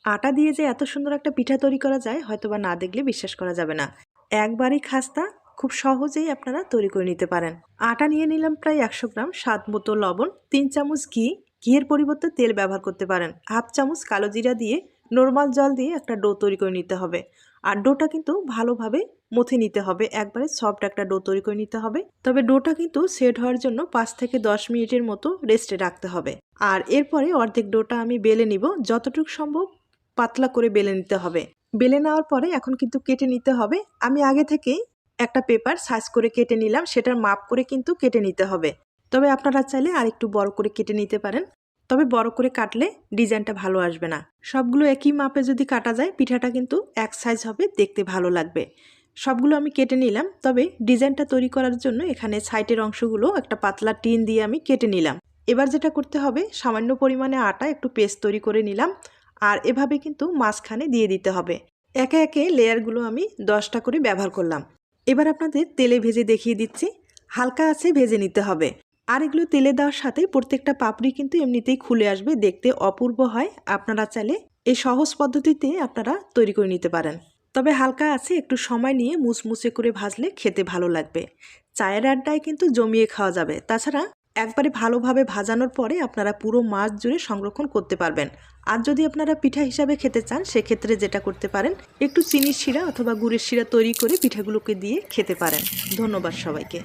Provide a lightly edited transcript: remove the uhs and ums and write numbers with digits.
আটা দিয়ে যে এত সুন্দর একটা পিঠা তৈরি করা যায় হয়তোবা না দেখলে বিশ্বাস করা যাবে না। একবারই খাস্তা, খুব সহজেই আপনারা তৈরি করে নিতে পারেন। আটা নিয়ে নিলাম প্রায় 100 গ্রাম, স্বাদ মতো লবণ, 3 চামচ ঘি, ঘিয়ের পরিবর্তে তেল ব্যবহার করতে পারেন, হাফ চামচ কালো জিরা দিয়ে নর্মাল জল দিয়ে একটা ডো তৈরি করে নিতে হবে। আর ডোটা কিন্তু ভালোভাবে মথে নিতে হবে, একবারে সফট একটা ডো তৈরি করে নিতে হবে। তবে ডোটা কিন্তু সেট হওয়ার জন্য 5 থেকে 10 মিনিটের মতো রেস্টে রাখতে হবে। আর এরপরে অর্ধেক ডোটা আমি বেলে নিব, যতটুকু সম্ভব পাতলা করে বেলে নিতে হবে। বেলে নেওয়ার পরে এখন কিন্তু কেটে নিতে হবে। আমি আগে থেকেই একটা পেপার সাইজ করে কেটে নিলাম, সেটার মাপ করে কিন্তু কেটে নিতে হবে। তবে আপনারা চাইলে আর একটু বড় করে কেটে নিতে পারেন, তবে বড় করে কাটলে ডিজাইনটা ভালো আসবে না। সবগুলো একই মাপে যদি কাটা যায় পিঠাটা কিন্তু এক সাইজ হবে, দেখতে ভালো লাগবে। সবগুলো আমি কেটে নিলাম, তবে ডিজাইনটা তৈরি করার জন্য এখানে সাইডের অংশগুলো একটা পাতলা টিন দিয়ে আমি কেটে নিলাম। এবার যেটা করতে হবে, সামান্য পরিমাণে আটা একটু পেস্ট তৈরি করে নিলাম, আর এভাবে কিন্তু মাঝখানে দিয়ে দিতে হবে। একে একে লেয়ারগুলো আমি 10টা করে ব্যবহার করলাম। এবার আপনাদের তেলে ভেজে দেখিয়ে দিচ্ছি, হালকা আছে ভেজে নিতে হবে। আর এগুলো তেলে দেওয়ার সাথে প্রত্যেকটা পাপড়ি কিন্তু এমনিতেই খুলে আসবে, দেখতে অপূর্ব হয়। আপনারা চাইলে এই সহজ পদ্ধতিতে আপনারা তৈরি করে নিতে পারেন। তবে হালকা আছে একটু সময় নিয়ে মুচমুচে করে ভাজলে খেতে ভালো লাগবে। চায়ের আড্ডায় কিন্তু জমিয়ে খাওয়া যাবে। তাছাড়া একবারে ভালোভাবে ভাজানোর পরে আপনারা পুরো মাস জুড়ে সংরক্ষণ করতে পারবেন। আর যদি আপনারা পিঠা হিসাবে খেতে চান সেক্ষেত্রে যেটা করতে পারেন, একটু চিনির শিরা অথবা গুড়ের শিরা তৈরি করে পিঠাগুলোকে দিয়ে খেতে পারেন। ধন্যবাদ সবাইকে।